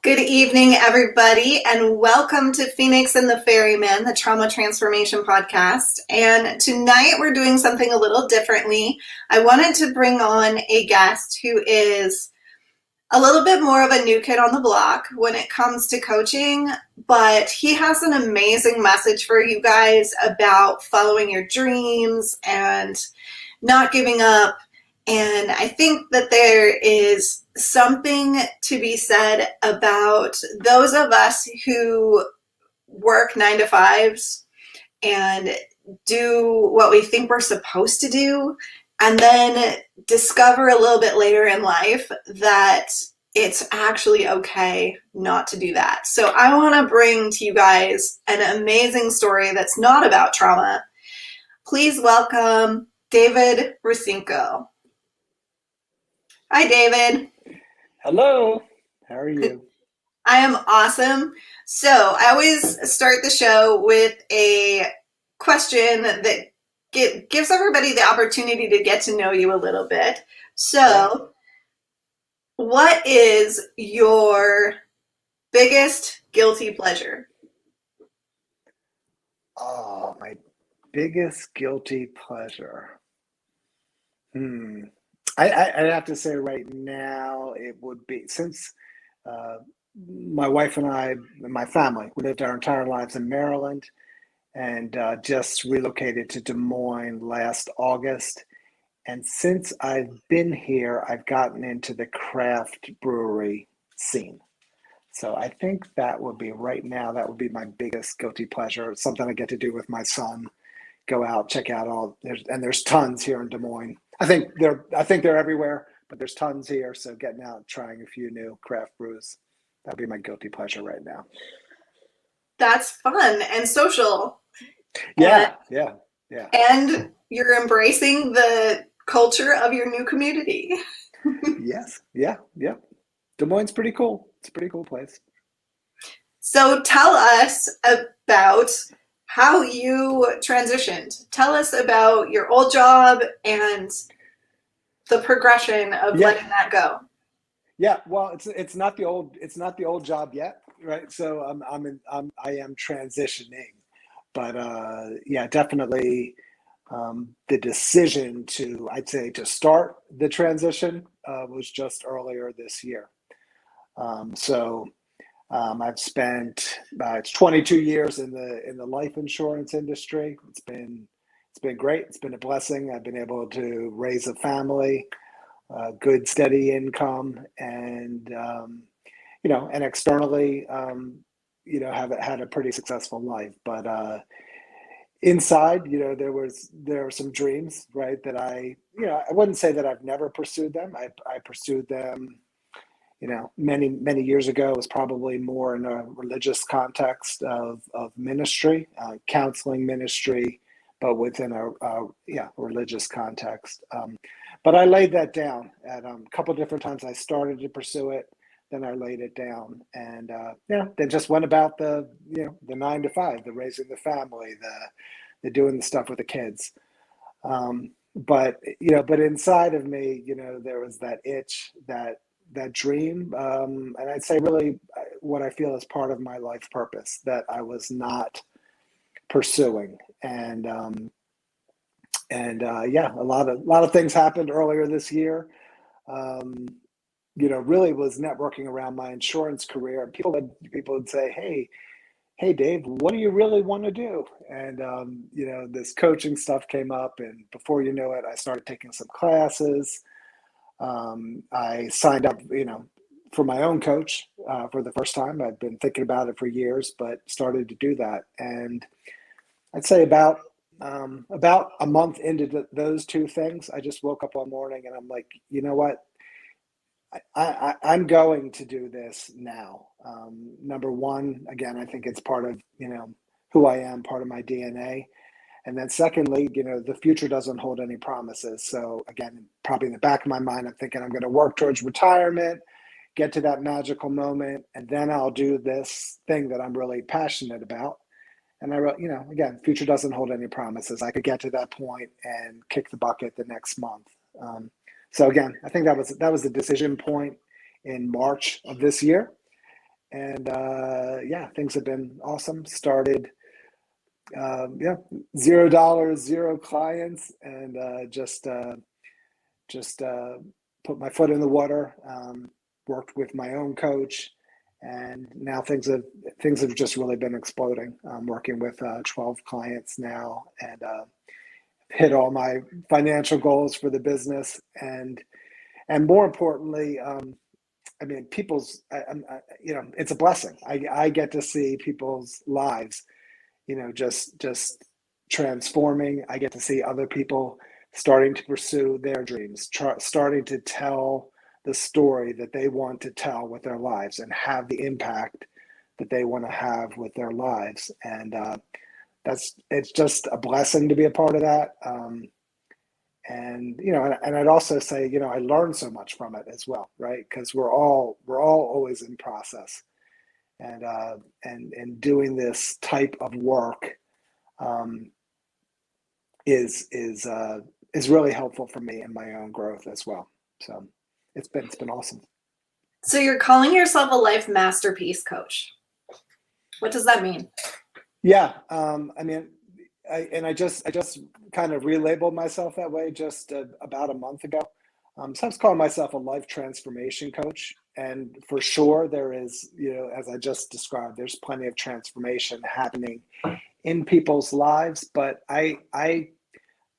Good evening, everybody, and welcome to Phoenix and the Ferryman, the Trauma Transformation Podcast. And tonight we're doing something a little differently. I wanted to bring on a guest who is a little bit more of a new kid on the block when it comes to coaching, but he has an amazing message for you guys about following your dreams and not giving up. And I think that there is something to be said about those of us who work 9 to 5s and do what we think we're supposed to do, and then discover a little bit later in life that it's actually okay not to do that. So I want to bring to you guys an amazing story that's not about trauma. Please welcome David Risinko. Hi, David. Hello. How are you? I am awesome. So I always start the show with a question that gives everybody the opportunity to get to know you a little bit. So, what is your biggest guilty pleasure? Oh, my biggest guilty pleasure. I'd have to say right now it would be since uh, my wife and I and my family, we lived our entire lives in Maryland and just relocated to Des Moines last August. And since I've been here, I've gotten into the craft brewery scene. So I think that would be right now, that would be my biggest guilty pleasure. It's something I get to do with my son. Go out, check out there's tons here in Des Moines. I think they're everywhere, but there's tons here. So getting out, trying a few new craft brews, that'd be my guilty pleasure right now. That's fun and social. And, Yeah, yeah, yeah. and you're embracing the culture of your new community. Yes, yeah, yeah. Des Moines is pretty cool. It's a pretty cool place. So tell us about how you transitioned. Tell us about your old job and the progression of Yeah, letting that go. yeah. Well, it's not the old job yet, right? So I am transitioning, but yeah, definitely the decision to, I'd say, to start the transition was just earlier this year. I've spent it's 22 years in the life insurance industry. It's been great. It's been a blessing. I've been able to raise a family, good steady income, and and externally, have had a pretty successful life. But inside, there were some dreams, right? That I wouldn't say that I've never pursued them. I pursued them, many years ago. It was probably more in a religious context of ministry, counseling ministry, but within a religious context. But I laid that down at a couple of different times. I started to pursue it, then I laid it down, and then just went about the 9 to 5, the raising the family, the doing the stuff with the kids. But inside of me, there was that itch, that dream, and I'd say really what I feel is part of my life purpose that I was not pursuing. And a lot of things happened earlier this year. Um, really was networking around my insurance career, and people would say, hey, Dave, what do you really want to do? And this coaching stuff came up, and before you know it, I started taking some classes. I signed up, for my own coach for the first time. I've been thinking about it for years, but started to do that. And I'd say about a month into those two things, I just woke up one morning and I'm like, you know what? I'm going to do this now. Number one, again, I think it's part of, who I am, part of my DNA. And then secondly, the future doesn't hold any promises. So again, probably in the back of my mind, I'm thinking I'm going to work towards retirement, get to that magical moment, and then I'll do this thing that I'm really passionate about. And I wrote, again, future doesn't hold any promises. I could get to that point and kick the bucket the next month. So again, I think that was the decision point in March of this year. and yeah, things have been awesome. Started yeah, $0, zero clients, and just put my foot in the water. Worked with my own coach, and now things have just really been exploding. I'm working with 12 clients now, and hit all my financial goals for the business, and more importantly, I mean, it's a blessing. I get to see people's lives, just transforming. I get to see other people starting to pursue their dreams, starting to tell the story that they want to tell with their lives and have the impact that they want to have with their lives. And it's just a blessing to be a part of that. And I'd also say, I learned so much from it as well, right? Because we're all always in process, and doing this type of work um, is really helpful for me in my own growth as well. So it's been awesome. So you're calling yourself a life masterpiece coach. What does that mean? Yeah, I mean, I just kind of relabeled myself that way just about a month ago. So I was calling myself a life transformation coach, and for sure there is, as I just described, there's plenty of transformation happening in people's lives. But I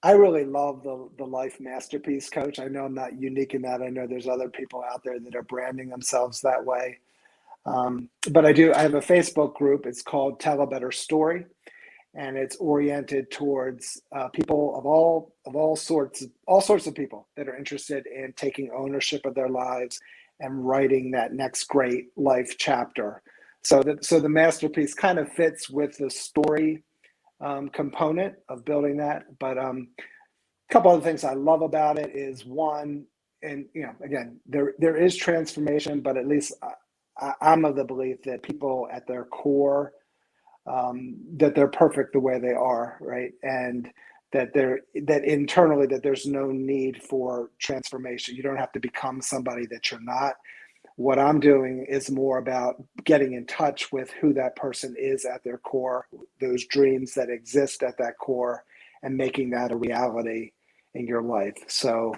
really love the life masterpiece coach. I know I'm not unique in that. I know there's other people out there that are branding themselves that way. But I have a Facebook group. It's called Tell a Better Story, and it's oriented towards people of all sorts of people that are interested in taking ownership of their lives and writing that next great life chapter. So the masterpiece kind of fits with the story component of building that. But a couple other things I love about it is, one, and again, there is transformation, but at least I'm of the belief that people at their core, that they're perfect the way they are, right? And that internally, that there's no need for transformation. You don't have to become somebody that you're not. What I'm doing is more about getting in touch with who that person is at their core, those dreams that exist at that core, and making that a reality in your life. So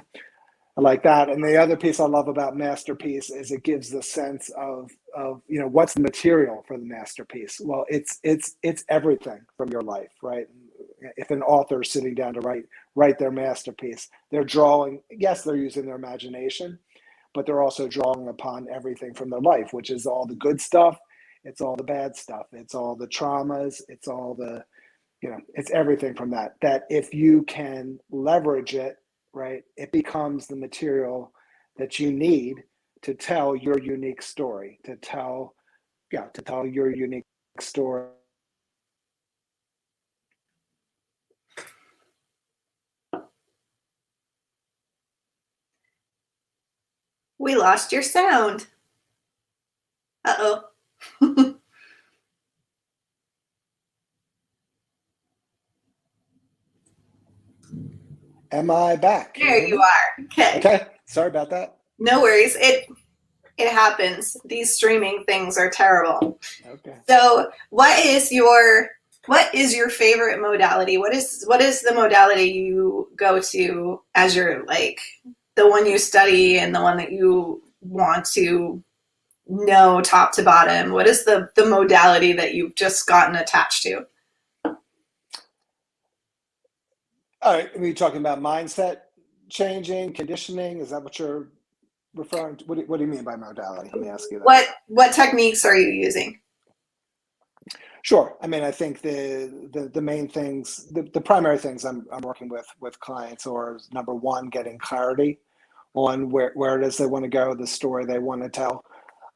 I like that. And the other piece I love about masterpiece is it gives the sense of what's the material for the masterpiece. Well, it's everything from your life, right? If an author is sitting down to write their masterpiece, they're drawing. Yes, they're using their imagination, but they're also drawing upon everything from their life, which is all the good stuff. It's all the bad stuff. It's all the traumas. It's all it's everything from that if you can leverage it, right, it becomes the material that you need to tell your unique story, to tell your unique story. We lost your sound. Uh-oh. Am I back? Can you There hear you me? are. Okay. Okay, sorry about that. No worries. It happens. These streaming things are terrible. Okay. So what is your favorite modality? What is the modality you go to as your, like, the one you study and the one that you want to know top to bottom? What is the modality that you've just gotten attached to? All right, are you talking about mindset changing, conditioning? Is that what you're referring to? What do you mean by modality? Let me ask you that. What techniques are you using? Sure. I mean, I think the main things, the primary things I'm working with clients, or is, number one, getting clarity on where it is they want to go, the story they want to tell.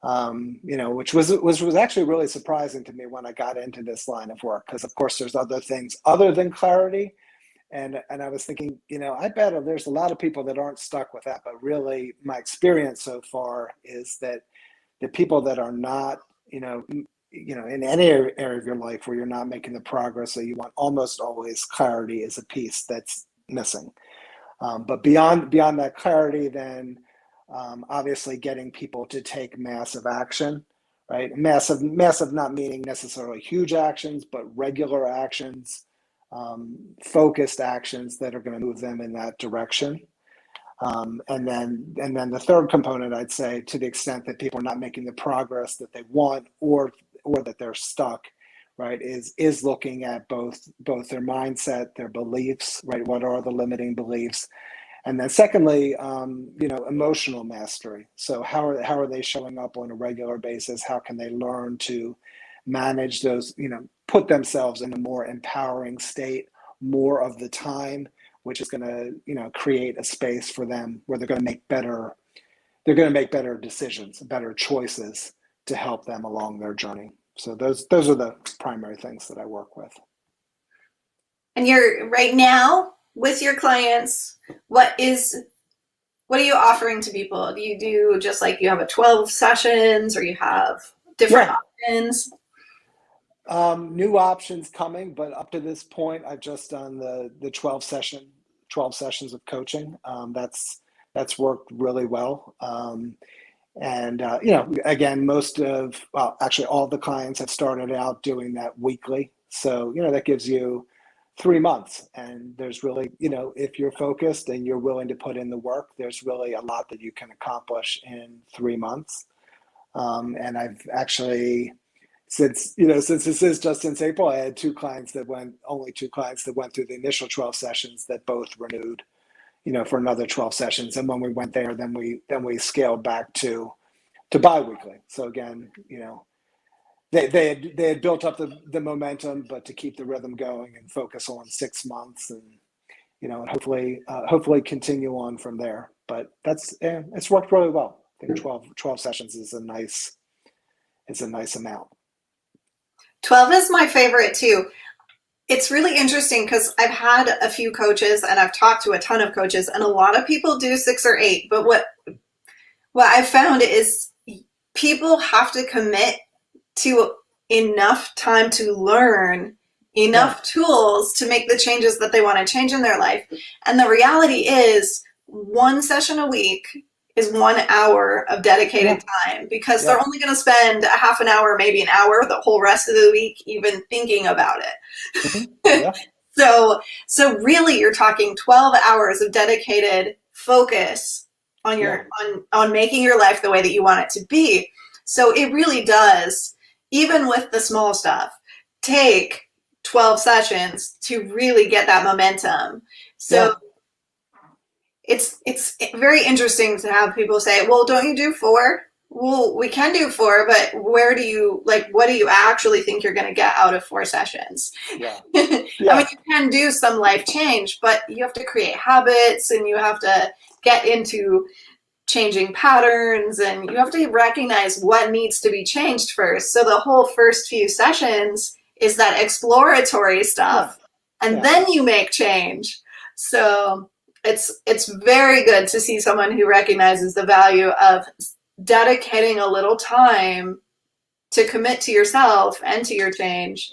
Which was actually really surprising to me when I got into this line of work, because of course there's other things other than clarity. And I was thinking, I bet there's a lot of people that aren't stuck with that. But really, my experience so far is that the people that are not, in any area of your life where you're not making the progress that you want, almost always clarity is a piece that's missing. But beyond that clarity, then obviously getting people to take massive action, right? Massive not meaning necessarily huge actions, but regular actions, focused actions that are going to move them in that direction. And then the third component, I'd say, to the extent that people are not making the progress that they want, or that they're stuck, right, is looking at both their mindset, their beliefs, right? What are the limiting beliefs? And then secondly, emotional mastery. So how are they showing up on a regular basis? How can they learn to manage those, put themselves in a more empowering state more of the time, which is going to, create a space for them where they're going to make better decisions, better choices to help them along their journey. So those are the primary things that I work with. And you're right now with your clients, what are you offering to people? Do you do just like you have a 12 sessions, or you have different options? New options coming, but up to this point, I've just done the 12 sessions of coaching. That's worked really well. Again, actually all the clients have started out doing that weekly. So, that gives you 3 months. And there's really, if you're focused and you're willing to put in the work, there's really a lot that you can accomplish in 3 months. And I've actually, since this is just since April, I had only two clients that went through the initial 12 sessions that both renewed, for another 12 sessions. And when we went there, then we scaled back to bi-weekly. So again, they had built up the momentum, but to keep the rhythm going and focus on 6 months, and and hopefully continue on from there. But it's worked really well. I think 12 sessions is a nice amount. 12 is my favorite too. It's really interesting because I've had a few coaches and I've talked to a ton of coaches, and a lot of people do 6 or 8. But what I've found is people have to commit to enough time to learn enough tools to make the changes that they want to change in their life. And the reality is 1 session a week is 1 hour of dedicated time, because they're only going to spend a half an hour, maybe an hour, the whole rest of the week even thinking about it. Mm-hmm. So really you're talking 12 hours of dedicated focus on your on making your life the way that you want it to be. So it really does, even with the small stuff, take 12 sessions to really get that momentum. So it's very interesting to have people say, well, don't you do 4? Well, we can do 4, but what do you actually think you're going to get out of 4 sessions? I mean, you can do some life change, but you have to create habits, and you have to get into changing patterns, and you have to recognize what needs to be changed first. So the whole first few sessions is that exploratory stuff, and then you make change. So it's very good to see someone who recognizes the value of dedicating a little time to commit to yourself and to your change.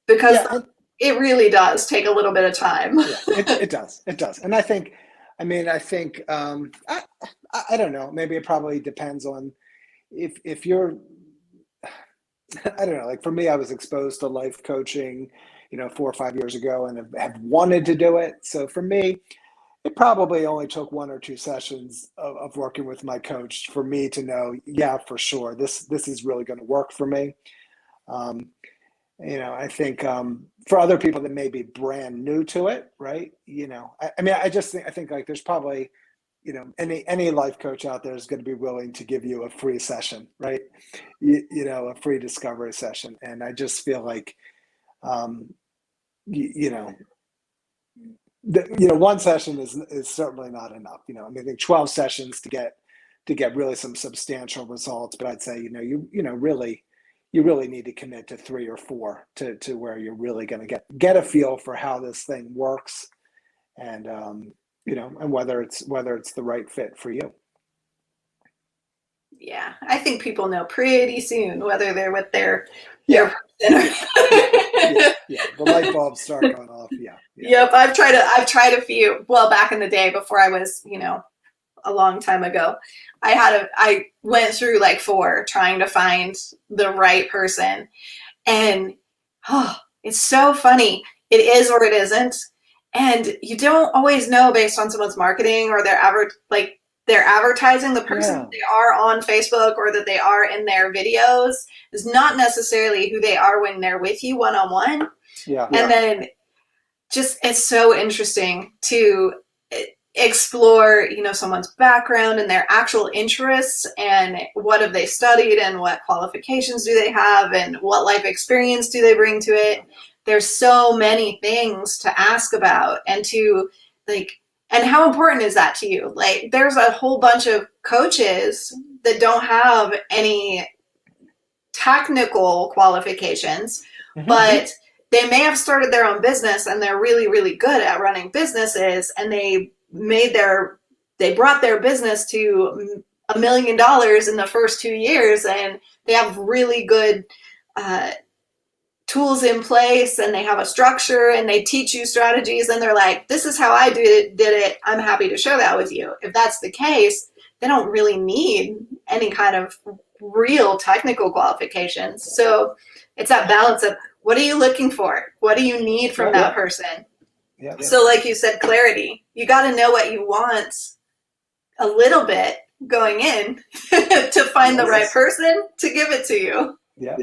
Because it really does take a little bit of time. It does. And I think I don't know, maybe it probably depends on if you're, I don't know, like for me, I was exposed to life coaching, 4 or 5 years ago, and have wanted to do it. So for me, it probably only took 1 or 2 sessions of working with my coach for me to know, for sure, this is really going to work for me. I think for other people that may be brand new to it, right? I think like there's probably, any life coach out there is going to be willing to give you a free session, right? A free discovery session. And I just feel like, 1 session is certainly not enough. I think 12 sessions to get really some substantial results. But I'd say, you really need to commit to 3 or 4 to where you're really going to get a feel for how this thing works, and and whether it's the right fit for you. Yeah, I think people know pretty soon whether they're with their the light bulbs start going off. Yep, I've tried a few. Well, back in the day before I was, a long time ago. I went through like 4 trying to find the right person. And it's so funny. It is or it isn't. And you don't always know based on someone's marketing or their advertising, the person that they are on Facebook or that they are in their videos is not necessarily who they are when they're with you one-on-one. Yeah. And then just, it's so interesting to explore, someone's background and their actual interests and what have they studied and what qualifications do they have and what life experience do they bring to it. There's so many things to ask about and to and how important is that to you? Like, there's a whole bunch of coaches that don't have any technical qualifications, but they may have started their own business and they're really, really good at running businesses, and they brought their business to $1 million in the first 2 years, and they have really good tools in place, and they have a structure, and they teach you strategies, and they're like, this is how I did it. I'm happy to share that with you. If that's the case, they don't really need any kind of real technical qualifications. So it's that balance of, what are you looking for? What do you need from that person? Yeah. So like you said, clarity. You got to know what you want a little bit going in to find the right person to give it to you. Yeah.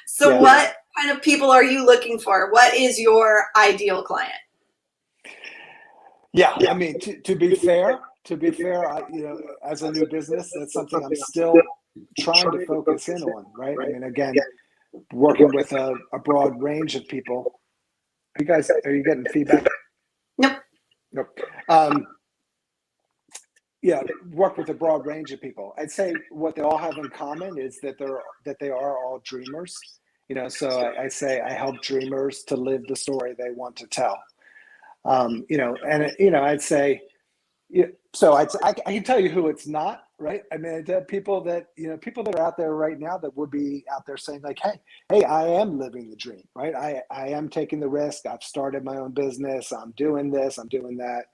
So what kind of people are you looking for? What is your ideal client? Yeah. I mean, to be fair, as a new business, that's something I'm still trying to focus in on, right? I mean, again, working with a broad range of people. Are you getting feedback? Nope. Work with a broad range of people. I'd say what they all have in common is that they are all dreamers. So I say I help dreamers to live the story they want to tell. I'd say, so I can tell you who it's not, right? I mean, people that are out there right now that would be out there saying like, hey, I am living the dream, right? I am taking the risk. I've started my own business. I'm doing this. I'm doing that.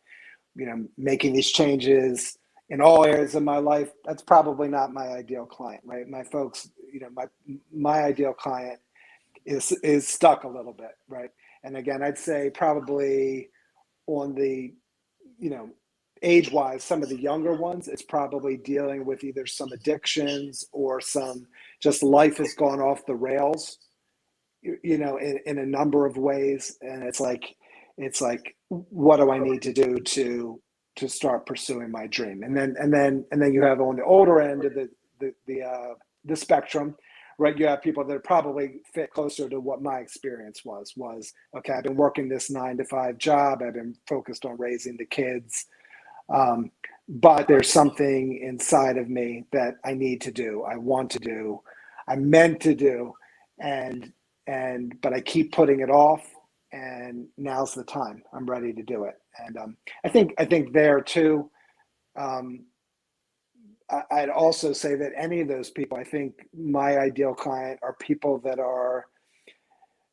Making these changes in all areas of my life. That's probably not my ideal client, right? My folks, my ideal client is stuck a little bit, right? And again, I'd say probably on the, age-wise, some of the younger ones, it's probably dealing with either some addictions or some just life has gone off the rails, in a number of ways. And it's like, what do I need to do to start pursuing my dream? And then you have on the older end of the spectrum, right? You have people that probably fit closer to what my experience was, okay, I've been working this 9-to-5 job. I've been focused on raising the kids. But there's something inside of me that I need to do. I want to do, I'm meant to do. But I keep putting it off, and now's the time. I'm ready to do it. And I think there too, I'd also say that any of those people, I think my ideal client are people that are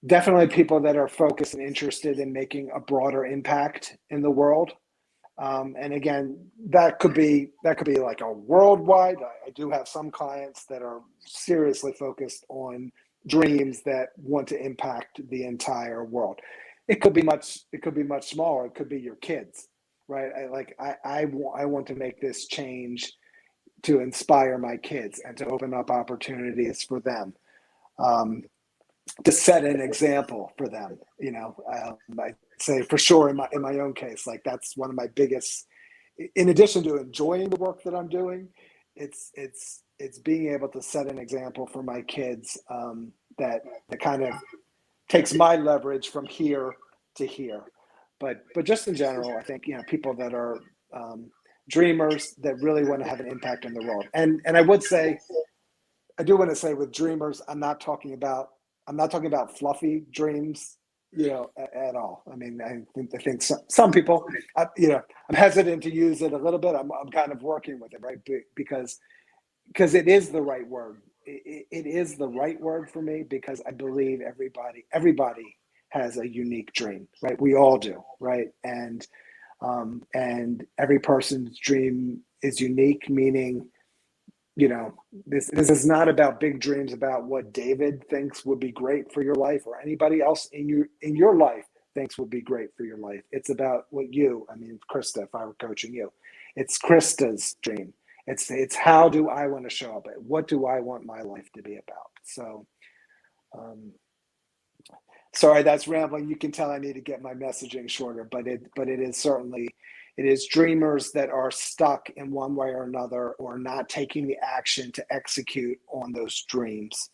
definitely people that are focused and interested in making a broader impact in the world. And again, that could be like a worldwide. I do have some clients that are seriously focused on dreams that want to impact the entire world. It could be much smaller. It could be your kids, right? I want to make this change to inspire my kids and to open up opportunities for them, to set an example for them. I say for sure in my own case, like that's one of my biggest, in addition to enjoying the work that I'm doing, it's being able to set an example for my kids, that kind of takes my leverage from here to here. But just in general, I think, people that are dreamers that really want to have an impact in the world. And I do want to say with dreamers, I'm not talking about fluffy dreams, at all. I mean, I think some people, I'm hesitant to use it a little bit. I'm kind of working with it, right? Because it is the right word. It is the right word for me, because I believe everybody has a unique dream, right? We all do, right? And And every person's dream is unique, meaning, this is not about big dreams about what David thinks would be great for your life or anybody else in your life thinks would be great for your life. It's about what Krista, if I were coaching you, it's Krista's dream. It's how do I want to show up? What do I want my life to be about? So, sorry, that's rambling. You can tell I need to get my messaging shorter, but it is certainly, it is dreamers that are stuck in one way or another, or not taking the action to execute on those dreams,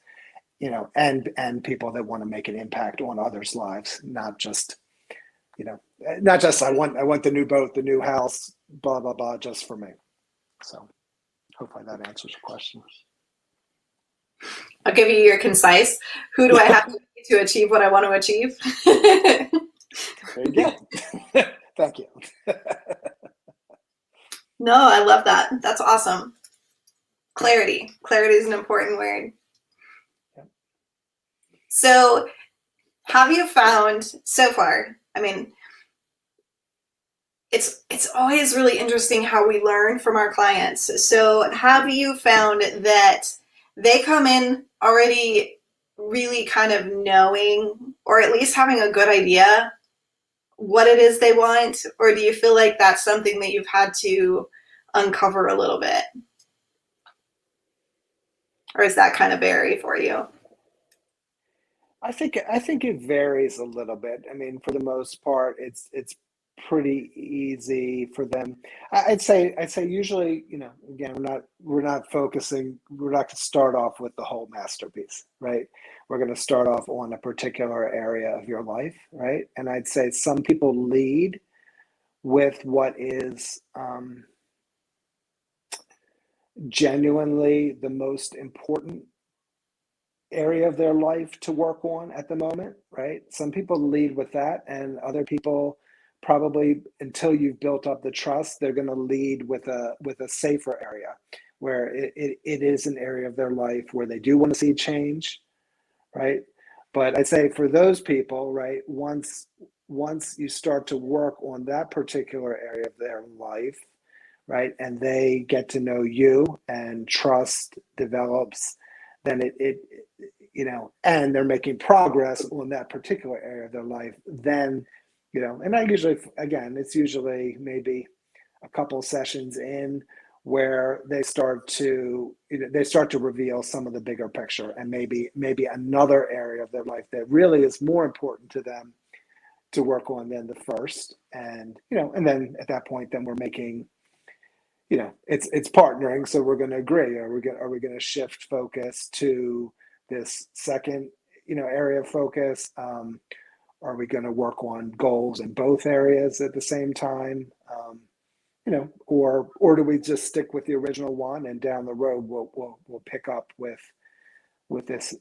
and people that want to make an impact on others' lives, not just I want the new boat, the new house, blah blah blah, just for me. So hopefully that answers your question. I'll give you your concise. Who do I have to be to achieve what I want to achieve? There you go. Thank you. No, I love that. That's awesome. Clarity. Clarity is an important word. Yep. So, have you found so far? It's always really interesting how we learn from our clients. So, have you found that they come in already really kind of knowing, or at least having a good idea what it is they want, or do you feel like that's something that you've had to uncover a little bit? Or is that kind of vary for you? I think it varies a little bit. For the most part, it's pretty easy for them. I'd say usually, again, we're not going to start off with the whole masterpiece, right? We're going to start off on a particular area of your life, right? And I'd say some people lead with what is genuinely the most important area of their life to work on at the moment, right? Some people lead with that, and other people probably, until you've built up the trust, they're going to lead with a safer area where it is an area of their life where they do want to see change, right? But I'd say for those people, right, once you start to work on that particular area of their life, right, and they get to know you and trust develops, then and they're making progress on that particular area of their life, then, and it's usually maybe a couple sessions in where they start to reveal some of the bigger picture, and maybe another area of their life that really is more important to them to work on than the first. And and then at that point, then we're making, it's partnering. So we're going to agree. Are we going to shift focus to this second, area of focus? Are we going to work on goals in both areas at the same time? Or do we just stick with the original one, and down the road we'll pick up with this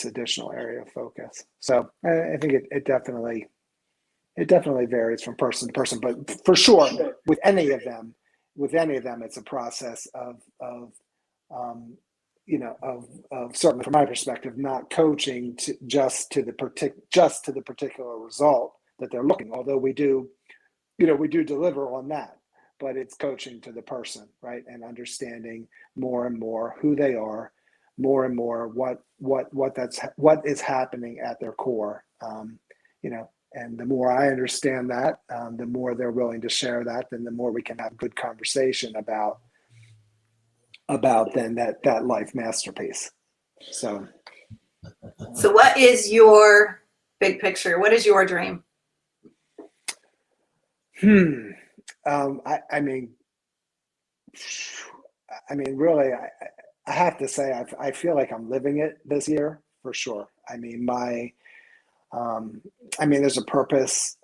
additional area of focus? So I think it definitely varies from person to person, but for sure with any of them, it's a process of certainly from my perspective, not coaching just to the particular result that they're looking. Although we do deliver on that, but it's coaching to the person, right? And understanding more and more who they are, more and more what is happening at their core, And the more I understand that, the more they're willing to share that, then the more we can have good conversation about then that life masterpiece. So what is your big picture? What is your dream? Really, I have to say, I feel like I'm living it this year for sure. There's a purpose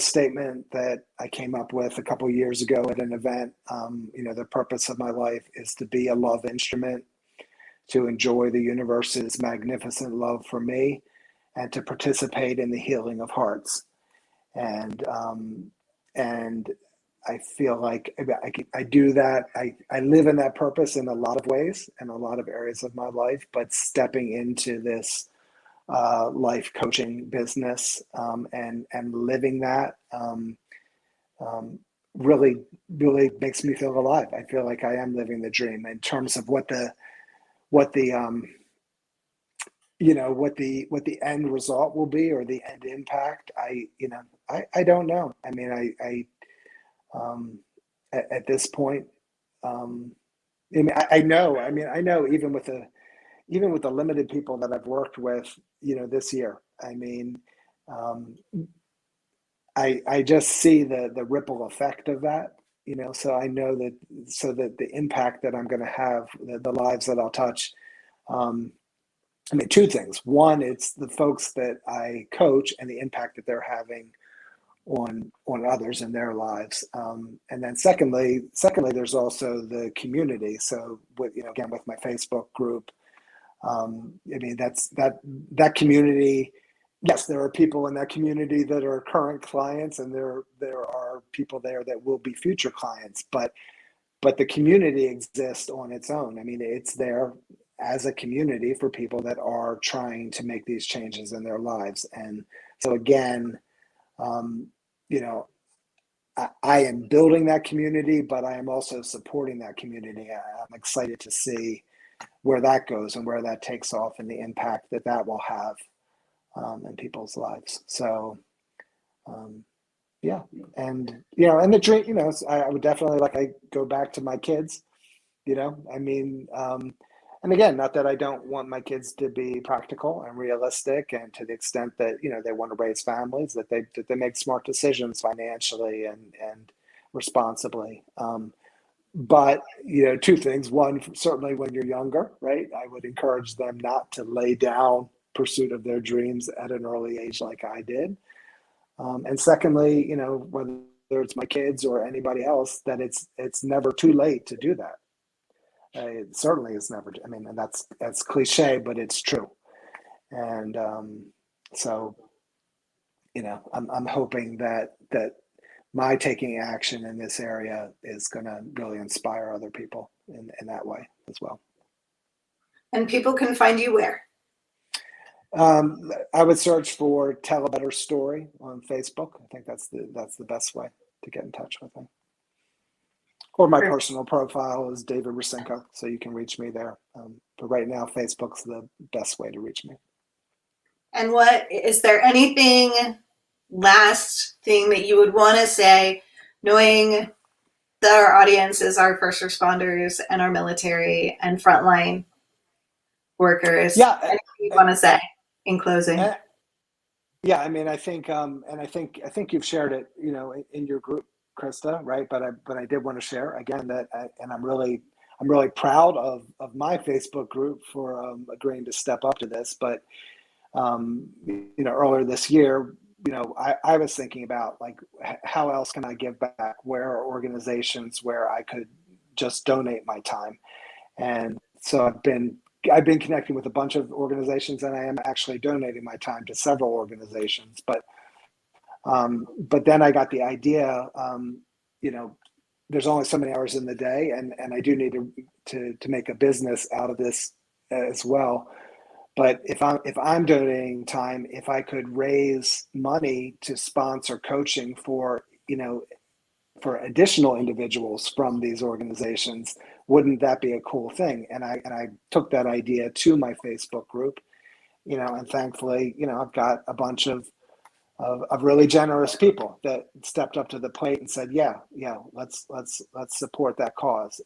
statement that I came up with a couple of years ago at an event. The purpose of my life is to be a love instrument, to enjoy the universe's magnificent love for me, and to participate in the healing of hearts. And I feel like I do that. I live in that purpose in a lot of ways, in a lot of areas of my life, but stepping into this life coaching business, and living that, really, really makes me feel alive. I feel like I am living the dream in terms of what the what the end result will be or the end impact. I don't know. I mean, um, at this point, um, I know. I mean, I know even with the limited people that I've worked with, this year. I mean, um, I just see the ripple effect of that. So I know that the impact that I'm going to have, the lives that I'll touch. Um, I mean, two things. One, it's the folks that I coach and the impact that they're having on others in their lives. And then secondly, there's also the community. So with again with my Facebook group, I mean that community. Yes, there are people in that community that are current clients, and there are people there that will be future clients. But the community exists on its own. I mean, it's there as a community for people that are trying to make these changes in their lives. And so again, um, you know, I am building that community, but I am also supporting that community. I'm excited to see where that goes and where that takes off and the impact that that will have in people's lives. So, um, yeah, and and the dream, I would definitely I go back to my kids. I mean, and again, not that I don't want my kids to be practical and realistic, and to the extent that they want to raise families, that they make smart decisions financially and responsibly. But two things. One, certainly when you're younger, right? I would encourage them not to lay down pursuit of their dreams at an early age like I did. And secondly, whether it's my kids or anybody else, that it's never too late to do that. It certainly is never. I mean, and that's cliche, but it's true. And so, I'm hoping that my taking action in this area is going to really inspire other people in that way as well. And people can find you where? I would search for "Tell a Better Story" on Facebook. I think that's the best way to get in touch with me. Or my personal profile is David Risinko, so you can reach me there. But right now, Facebook's the best way to reach me. And what is there anything last thing that you would want to say, knowing that our audience is our first responders and our military and frontline workers? Yeah, anything you want to say in closing? Yeah, I mean, I think, and I think you've shared it, in your group, Krista, right? But I did want to share again and I'm really proud of my Facebook group for agreeing to step up to this. But earlier this year, I was thinking about how else can I give back? Where are organizations where I could just donate my time? And so I've been connecting with a bunch of organizations, and I am actually donating my time to several organizations. But then I got the idea, there's only so many hours in the day, and I do need to make a business out of this as well. But if I'm donating time, if I could raise money to sponsor coaching for for additional individuals from these organizations, wouldn't that be a cool thing? And I took that idea to my Facebook group, and thankfully, I've got a bunch of really generous people that stepped up to the plate and said, yeah, let's support that cause.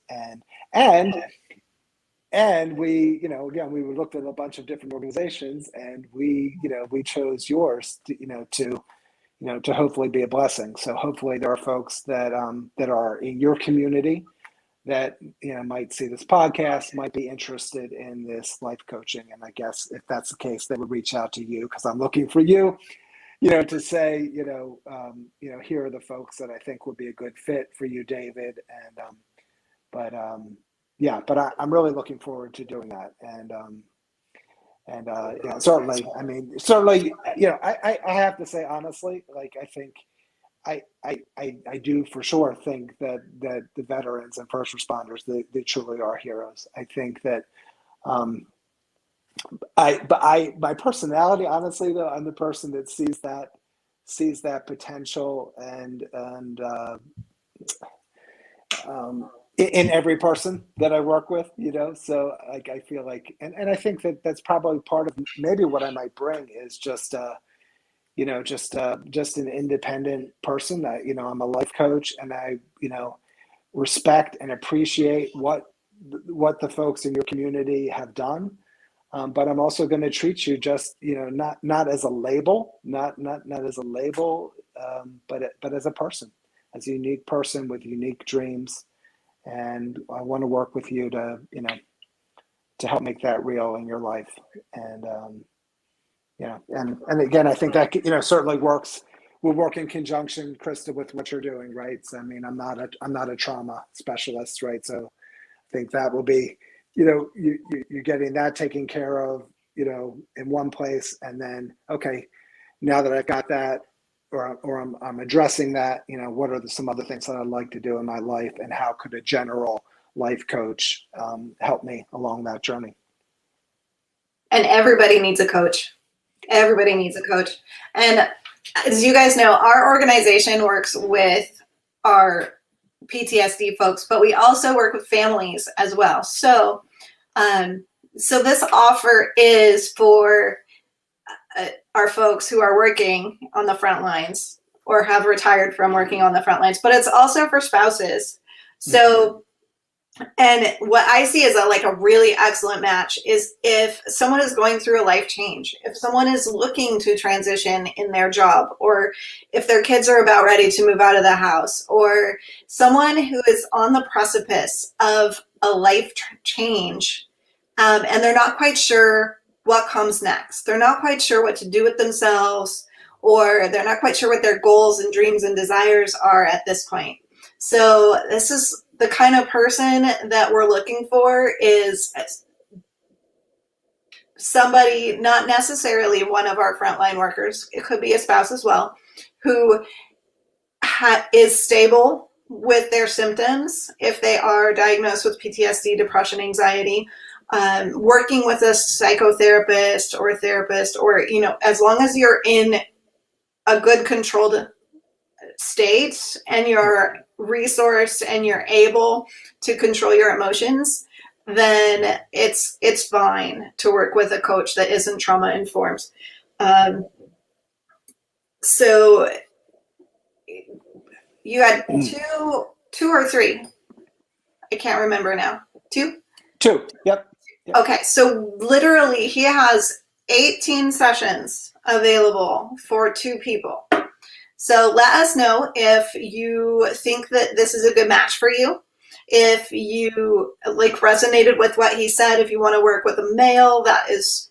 And we, again, we looked at a bunch of different organizations, and we chose yours to hopefully be a blessing. So hopefully there are folks that are in your community that might see this podcast, might be interested in this life coaching. And I guess if that's the case, they would reach out to you, because I'm looking for you, to say, here are the folks that I think would be a good fit for you, David. But I'm really looking forward to doing that. Certainly, I mean, I have to say honestly, I think I do for sure think that the veterans and first responders, they truly are heroes. I think that my personality, honestly, though, I'm the person that sees that potential and in every person that I work with, so like I feel like, and I think that that's probably part of maybe what I might bring is just just an independent person. I'm a life coach, and I respect and appreciate what the folks in your community have done. But I'm also going to treat you just, not as a label, not as a label, but as a person, as a unique person with unique dreams. And I want to work with you to help make that real in your life. And, and again, I think that, certainly will work in conjunction, Krista, with what you're doing, right? So, I mean, I'm not a trauma specialist, right? So I think that will be, you're getting that taken care of, in one place. And then, okay, now that I've got that, or I'm addressing that, what are some other things that I'd like to do in my life, and how could a general life coach help me along that journey? And everybody needs a coach. Everybody needs a coach. And as you guys know, our organization works with our PTSD folks, but we also work with families as well. So, so this offer is for our folks who are working on the front lines or have retired from working on the front lines, but it's also for spouses. So, and what I see as a really excellent match is if someone is going through a life change, if someone is looking to transition in their job, or if their kids are about ready to move out of the house, or someone who is on the precipice of a life change, and they're not quite sure what comes next. They're not quite sure what to do with themselves, or they're not quite sure what their goals and dreams and desires are at this point. So this is the kind of person that we're looking for, is somebody, not necessarily one of our frontline workers, it could be a spouse as well, who is stable with their symptoms if they are diagnosed with PTSD, depression, anxiety, working with a psychotherapist or a therapist, or, as long as you're in a good controlled state and you're resourced and you're able to control your emotions, then it's fine to work with a coach that isn't trauma informed. So you had two or three? I can't remember now. Two? Yep. Okay, so literally he has 18 sessions available for 2 people. So let us know if you think that this is a good match for you. If you resonated with what he said, if you want to work with a male, that is,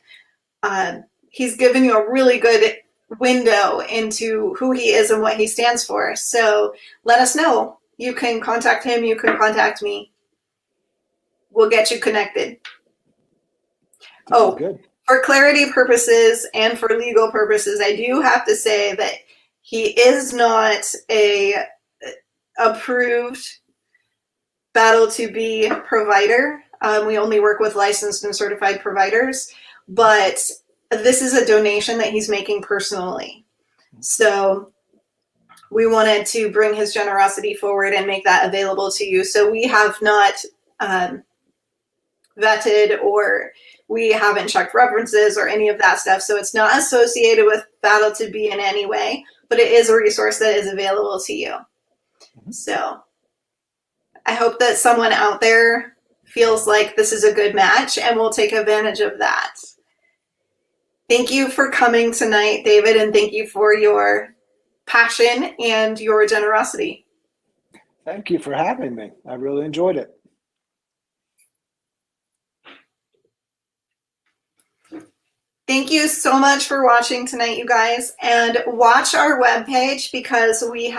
he's given you a really good window into who he is and what he stands for. So let us know. You can contact him. You can contact me. We'll get you connected. Good. For clarity purposes and for legal purposes, I do have to say that he is not a approved Battle to Be provider. We only work with licensed and certified providers, but this is a donation that he's making personally. So we wanted to bring his generosity forward and make that available to you. So we have not vetted, or we haven't checked references or any of that stuff. So it's not associated with Battle to Be in any way, but it is a resource that is available to you. So I hope that someone out there feels like this is a good match and will take advantage of that. Thank you for coming tonight, David, and thank you for your passion and your generosity. Thank you for having me. I really enjoyed it. Thank you so much for watching tonight, you guys, and watch our webpage, because we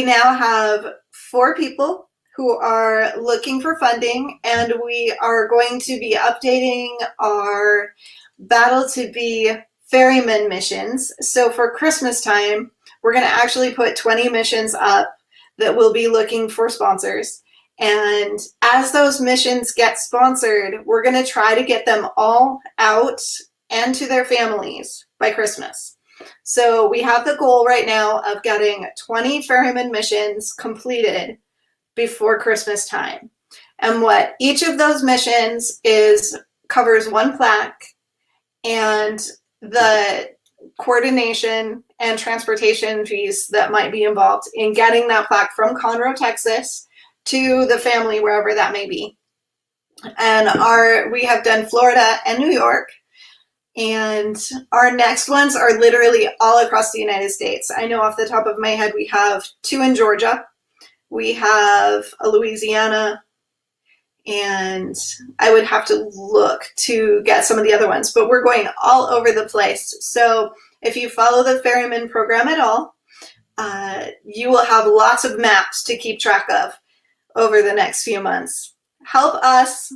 now have 4 people who are looking for funding, and we are going to be updating our Battle to Be ferryman missions. So for Christmas time, we're going to actually put 20 missions up that will be looking for sponsors. And as those missions get sponsored, we're going to try to get them all out and to their families by Christmas. So we have the goal right now of getting 20 ferryman missions completed before Christmas time. And what each of those missions is covers one plaque, and the coordination and transportation fees that might be involved in getting that plaque from Conroe, Texas to the family, wherever that may be. And we have done Florida and New York, and our next ones are literally all across the United States. I know off the top of my head we have 2 in Georgia, we have a Louisiana, and I would have to look to get some of the other ones, but we're going all over the place. So if you follow the Ferryman program at all, you will have lots of maps to keep track of over the next few months. Help us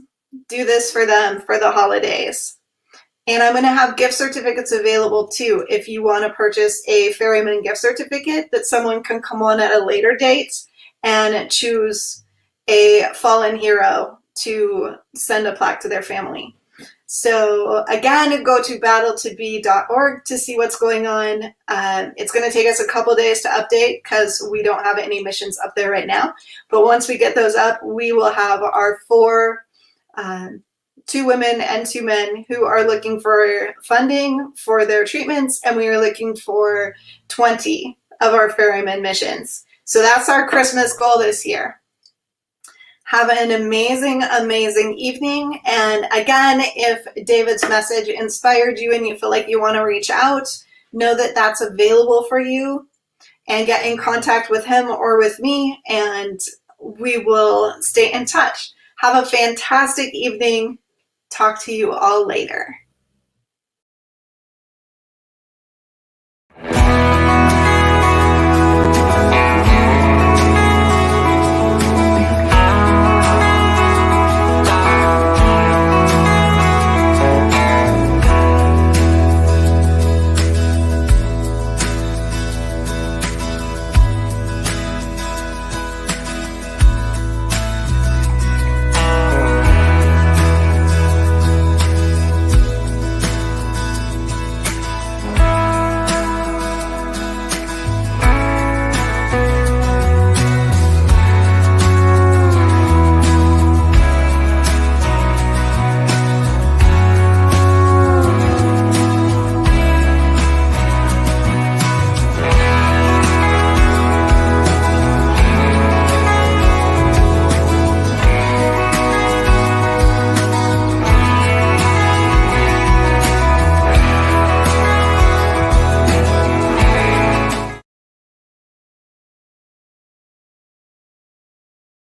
do this for them for the holidays. And I'm going to have gift certificates available too if you want to purchase a Ferryman gift certificate that someone can come on at a later date and choose a fallen hero to send a plaque to their family. So again, go to battletobe.org to see what's going on. It's going to take us a couple days to update because we don't have any missions up there right now. But once we get those up, we will have our 4, 2 women and 2 men who are looking for funding for their treatments, and we are looking for 20 of our ferryman missions. So that's our Christmas goal this year. Have an amazing, amazing evening. And again, if David's message inspired you and you feel like you want to reach out, know that that's available for you, and get in contact with him or with me, and we will stay in touch. Have a fantastic evening. Talk to you all later.